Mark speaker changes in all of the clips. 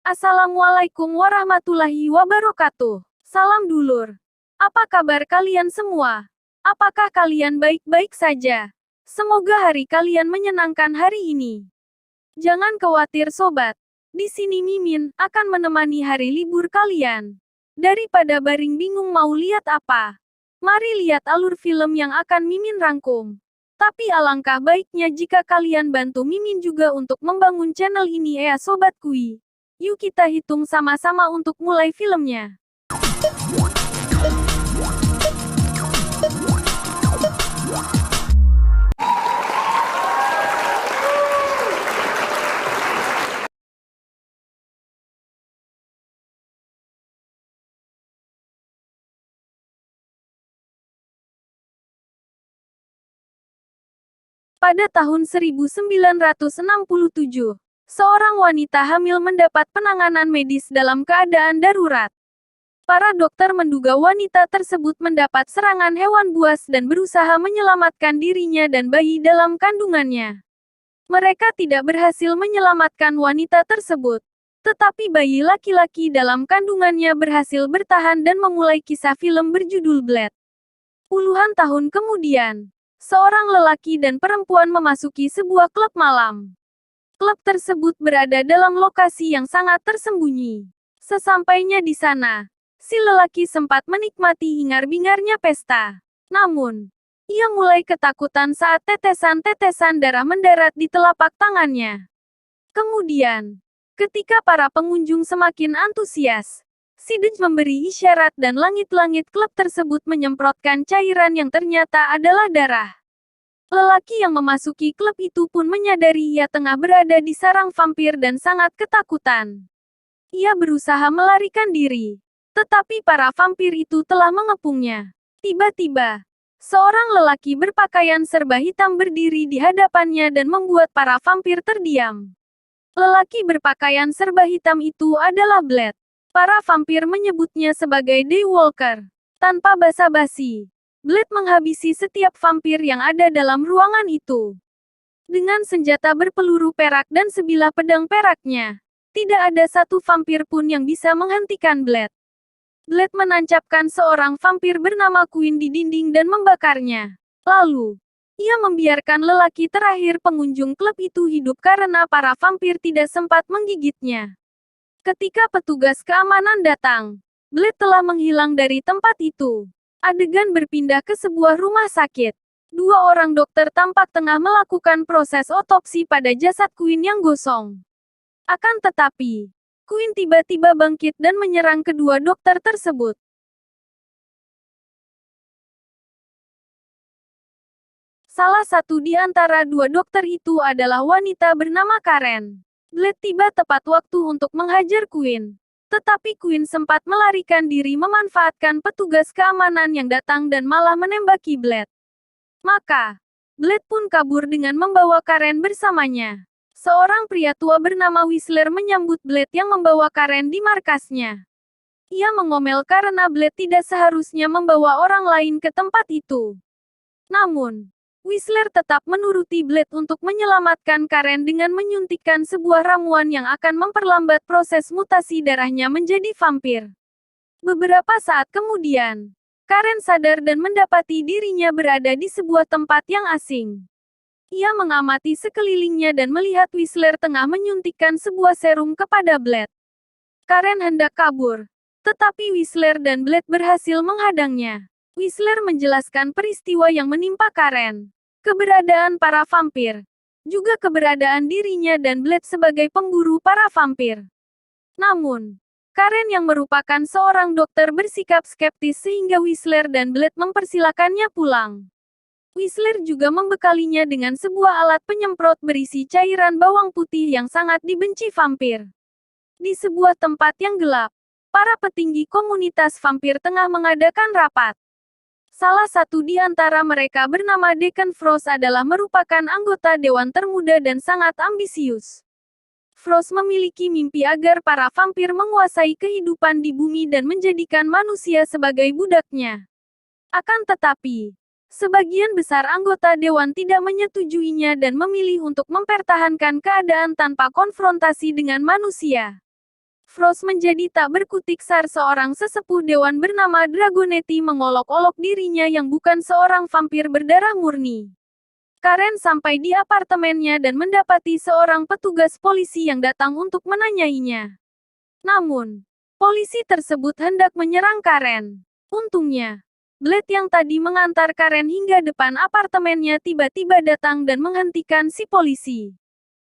Speaker 1: Assalamualaikum warahmatullahi wabarakatuh. Salam dulur. Apa kabar kalian semua? Apakah kalian baik-baik saja? Semoga hari kalian menyenangkan hari ini. Jangan khawatir sobat. Di sini Mimin akan menemani hari libur kalian. Daripada baring bingung mau lihat apa, mari lihat alur film yang akan Mimin rangkum. Tapi alangkah baiknya jika kalian bantu Mimin juga untuk membangun channel ini ya sobat kui. Yuk kita hitung sama-sama untuk mulai filmnya. Pada tahun 1967, seorang wanita hamil mendapat penanganan medis dalam keadaan darurat. Para dokter menduga wanita tersebut mendapat serangan hewan buas dan berusaha menyelamatkan dirinya dan bayi dalam kandungannya. Mereka tidak berhasil menyelamatkan wanita tersebut. Tetapi bayi laki-laki dalam kandungannya berhasil bertahan dan memulai kisah film berjudul Blade. Puluhan tahun kemudian, seorang lelaki dan perempuan memasuki sebuah klub malam. Klub tersebut berada dalam lokasi yang sangat tersembunyi. Sesampainya di sana, si lelaki sempat menikmati hingar-bingarnya pesta. Namun, ia mulai ketakutan saat tetesan-tetesan darah mendarat di telapak tangannya. Kemudian, ketika para pengunjung semakin antusias, si Dej memberi isyarat dan langit-langit klub tersebut menyemprotkan cairan yang ternyata adalah darah. Lelaki yang memasuki klub itu pun menyadari ia tengah berada di sarang vampir dan sangat ketakutan. Ia berusaha melarikan diri, tetapi para vampir itu telah mengepungnya. Tiba-tiba, seorang lelaki berpakaian serba hitam berdiri di hadapannya dan membuat para vampir terdiam. Lelaki berpakaian serba hitam itu adalah Blade. Para vampir menyebutnya sebagai Daywalker. Tanpa basa-basi, Blade menghabisi setiap vampir yang ada dalam ruangan itu. Dengan senjata berpeluru perak dan sebilah pedang peraknya, tidak ada satu vampir pun yang bisa menghentikan Blade. Blade menancapkan seorang vampir bernama Queen di dinding dan membakarnya. Lalu, ia membiarkan lelaki terakhir pengunjung klub itu hidup karena para vampir tidak sempat menggigitnya. Ketika petugas keamanan datang, Blade telah menghilang dari tempat itu. Adegan berpindah ke sebuah rumah sakit. Dua orang dokter tampak tengah melakukan proses otopsi pada jasad Queen yang gosong. Akan tetapi, Queen tiba-tiba bangkit dan menyerang kedua dokter tersebut. Salah satu di antara dua dokter itu adalah wanita bernama Karen. Blade tiba tepat waktu untuk menghajar Queen. Tetapi Queen sempat melarikan diri memanfaatkan petugas keamanan yang datang dan malah menembaki Blade. Maka, Blade pun kabur dengan membawa Karen bersamanya. Seorang pria tua bernama Whistler menyambut Blade yang membawa Karen di markasnya. Ia mengomel karena Blade tidak seharusnya membawa orang lain ke tempat itu. Namun, Whistler tetap menuruti Blade untuk menyelamatkan Karen dengan menyuntikkan sebuah ramuan yang akan memperlambat proses mutasi darahnya menjadi vampir. Beberapa saat kemudian, Karen sadar dan mendapati dirinya berada di sebuah tempat yang asing. Ia mengamati sekelilingnya dan melihat Whistler tengah menyuntikkan sebuah serum kepada Blade. Karen hendak kabur, tetapi Whistler dan Blade berhasil menghadangnya. Whistler menjelaskan peristiwa yang menimpa Karen, keberadaan para vampir, juga keberadaan dirinya dan Blade sebagai pemburu para vampir. Namun, Karen yang merupakan seorang dokter bersikap skeptis sehingga Whistler dan Blade mempersilakannya pulang. Whistler juga membekalinya dengan sebuah alat penyemprot berisi cairan bawang putih yang sangat dibenci vampir. Di sebuah tempat yang gelap, para petinggi komunitas vampir tengah mengadakan rapat. Salah satu di antara mereka bernama Deacon Frost adalah merupakan anggota dewan termuda dan sangat ambisius. Frost memiliki mimpi agar para vampir menguasai kehidupan di bumi dan menjadikan manusia sebagai budaknya. Akan tetapi, sebagian besar anggota dewan tidak menyetujuinya dan memilih untuk mempertahankan keadaan tanpa konfrontasi dengan manusia. Frost menjadi tak berkutik saat seorang sesepuh dewan bernama Dragonetti mengolok-olok dirinya yang bukan seorang vampir berdarah murni. Karen sampai di apartemennya dan mendapati seorang petugas polisi yang datang untuk menanyainya. Namun, polisi tersebut hendak menyerang Karen. Untungnya, Blade yang tadi mengantar Karen hingga depan apartemennya tiba-tiba datang dan menghentikan si polisi.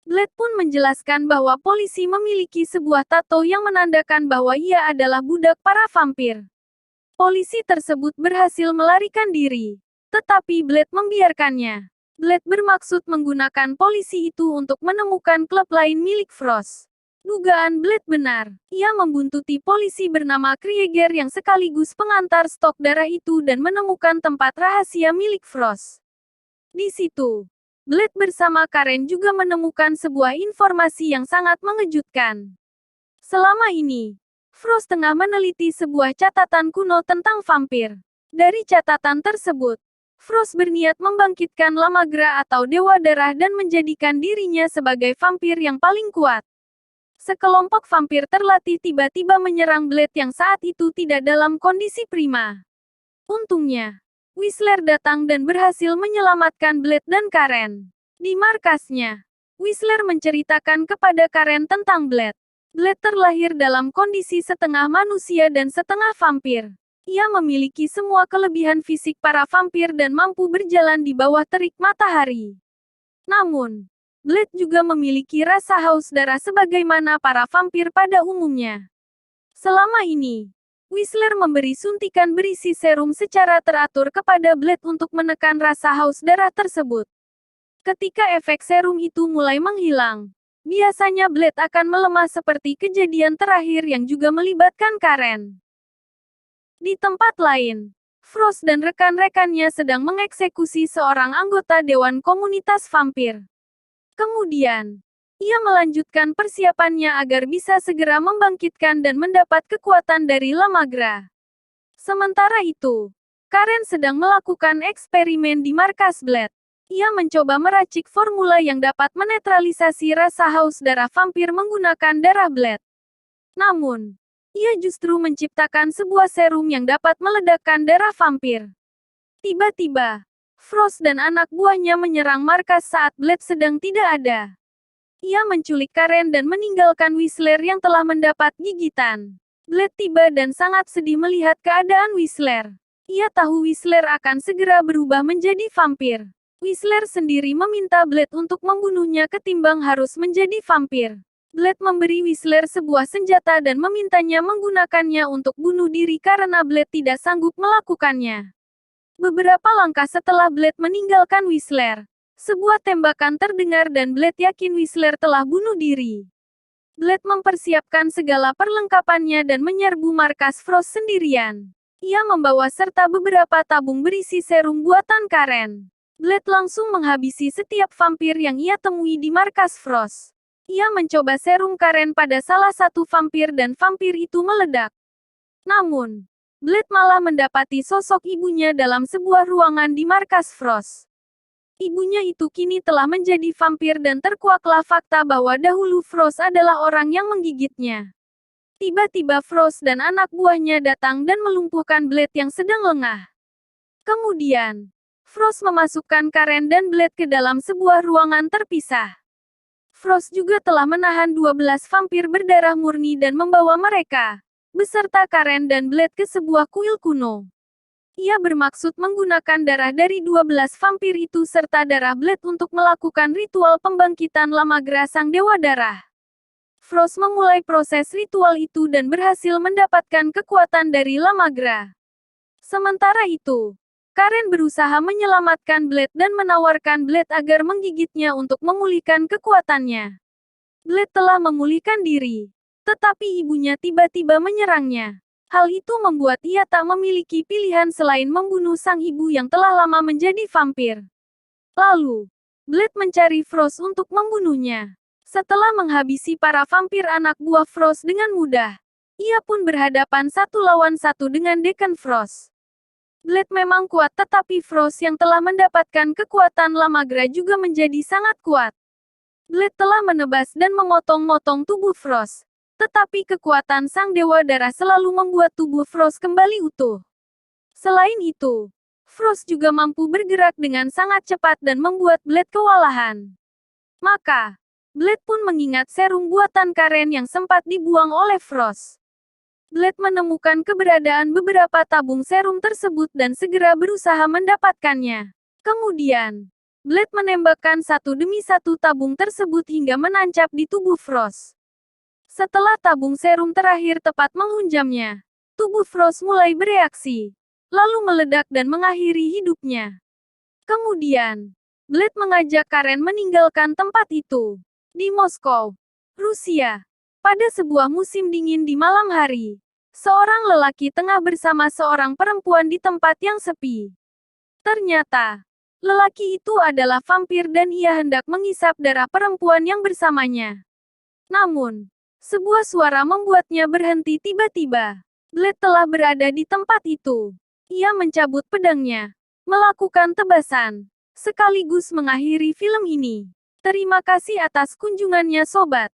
Speaker 1: Blade pun menjelaskan bahwa polisi memiliki sebuah tato yang menandakan bahwa ia adalah budak para vampir. Polisi tersebut berhasil melarikan diri, tetapi Blade membiarkannya. Blade bermaksud menggunakan polisi itu untuk menemukan klub lain milik Frost. Dugaan Blade benar. Ia membuntuti polisi bernama Krieger yang sekaligus pengantar stok darah itu dan menemukan tempat rahasia milik Frost. Di situ, Blade bersama Karen juga menemukan sebuah informasi yang sangat mengejutkan. Selama ini, Frost tengah meneliti sebuah catatan kuno tentang vampir. Dari catatan tersebut, Frost berniat membangkitkan Lamagra atau Dewa Darah dan menjadikan dirinya sebagai vampir yang paling kuat. Sekelompok vampir terlatih tiba-tiba menyerang Blade yang saat itu tidak dalam kondisi prima. Untungnya, Whistler datang dan berhasil menyelamatkan Blade dan Karen. Di markasnya, Whistler menceritakan kepada Karen tentang Blade. Blade terlahir dalam kondisi setengah manusia dan setengah vampir. Ia memiliki semua kelebihan fisik para vampir dan mampu berjalan di bawah terik matahari. Namun, Blade juga memiliki rasa haus darah sebagaimana para vampir pada umumnya. Selama ini, Whistler memberi suntikan berisi serum secara teratur kepada Blade untuk menekan rasa haus darah tersebut. Ketika efek serum itu mulai menghilang, biasanya Blade akan melemah seperti kejadian terakhir yang juga melibatkan Karen. Di tempat lain, Frost dan rekan-rekannya sedang mengeksekusi seorang anggota Dewan Komunitas Vampir. Kemudian, ia melanjutkan persiapannya agar bisa segera membangkitkan dan mendapat kekuatan dari Lamagra. Sementara itu, Karen sedang melakukan eksperimen di markas Blade. Ia mencoba meracik formula yang dapat menetralisasi rasa haus darah vampir menggunakan darah Blade. Namun, ia justru menciptakan sebuah serum yang dapat meledakkan darah vampir. Tiba-tiba, Frost dan anak buahnya menyerang markas saat Blade sedang tidak ada. Ia menculik Karen dan meninggalkan Whistler yang telah mendapat gigitan. Blade tiba dan sangat sedih melihat keadaan Whistler. Ia tahu Whistler akan segera berubah menjadi vampir. Whistler sendiri meminta Blade untuk membunuhnya ketimbang harus menjadi vampir. Blade memberi Whistler sebuah senjata dan memintanya menggunakannya untuk bunuh diri karena Blade tidak sanggup melakukannya. Beberapa langkah setelah Blade meninggalkan Whistler, sebuah tembakan terdengar dan Blade yakin Whistler telah bunuh diri. Blade mempersiapkan segala perlengkapannya dan menyerbu markas Frost sendirian. Ia membawa serta beberapa tabung berisi serum buatan Karen. Blade langsung menghabisi setiap vampir yang ia temui di markas Frost. Ia mencoba serum Karen pada salah satu vampir dan vampir itu meledak. Namun, Blade malah mendapati sosok ibunya dalam sebuah ruangan di markas Frost. Ibunya itu kini telah menjadi vampir dan terkuaklah fakta bahwa dahulu Frost adalah orang yang menggigitnya. Tiba-tiba Frost dan anak buahnya datang dan melumpuhkan Blade yang sedang lengah. Kemudian, Frost memasukkan Karen dan Blade ke dalam sebuah ruangan terpisah. Frost juga telah menahan 12 vampir berdarah murni dan membawa mereka, beserta Karen dan Blade ke sebuah kuil kuno. Ia bermaksud menggunakan darah dari 12 vampir itu serta darah Blade untuk melakukan ritual pembangkitan Lamagra Sang Dewa Darah. Frost memulai proses ritual itu dan berhasil mendapatkan kekuatan dari Lamagra. Sementara itu, Karen berusaha menyelamatkan Blade dan menawarkan Blade agar menggigitnya untuk memulihkan kekuatannya. Blade telah memulihkan diri, tetapi ibunya tiba-tiba menyerangnya. Hal itu membuat ia tak memiliki pilihan selain membunuh sang ibu yang telah lama menjadi vampir. Lalu, Blade mencari Frost untuk membunuhnya. Setelah menghabisi para vampir anak buah Frost dengan mudah, ia pun berhadapan satu lawan satu dengan Deacon Frost. Blade memang kuat tetapi Frost yang telah mendapatkan kekuatan Lamagra juga menjadi sangat kuat. Blade telah menebas dan memotong-motong tubuh Frost. Tetapi kekuatan Sang Dewa Darah selalu membuat tubuh Frost kembali utuh. Selain itu, Frost juga mampu bergerak dengan sangat cepat dan membuat Blade kewalahan. Maka, Blade pun mengingat serum buatan Karen yang sempat dibuang oleh Frost. Blade menemukan keberadaan beberapa tabung serum tersebut dan segera berusaha mendapatkannya. Kemudian, Blade menembakkan satu demi satu tabung tersebut hingga menancap di tubuh Frost. Setelah tabung serum terakhir tepat menghunjamnya, tubuh Frost mulai bereaksi, lalu meledak dan mengakhiri hidupnya. Kemudian, Blade mengajak Karen meninggalkan tempat itu. Di Moskow, Rusia, pada sebuah musim dingin di malam hari, seorang lelaki tengah bersama seorang perempuan di tempat yang sepi. Ternyata, lelaki itu adalah vampir dan ia hendak menghisap darah perempuan yang bersamanya. Namun, sebuah suara membuatnya berhenti tiba-tiba. Blade telah berada di tempat itu. Ia mencabut pedangnya, melakukan tebasan, sekaligus mengakhiri film ini. Terima kasih atas kunjungannya sobat.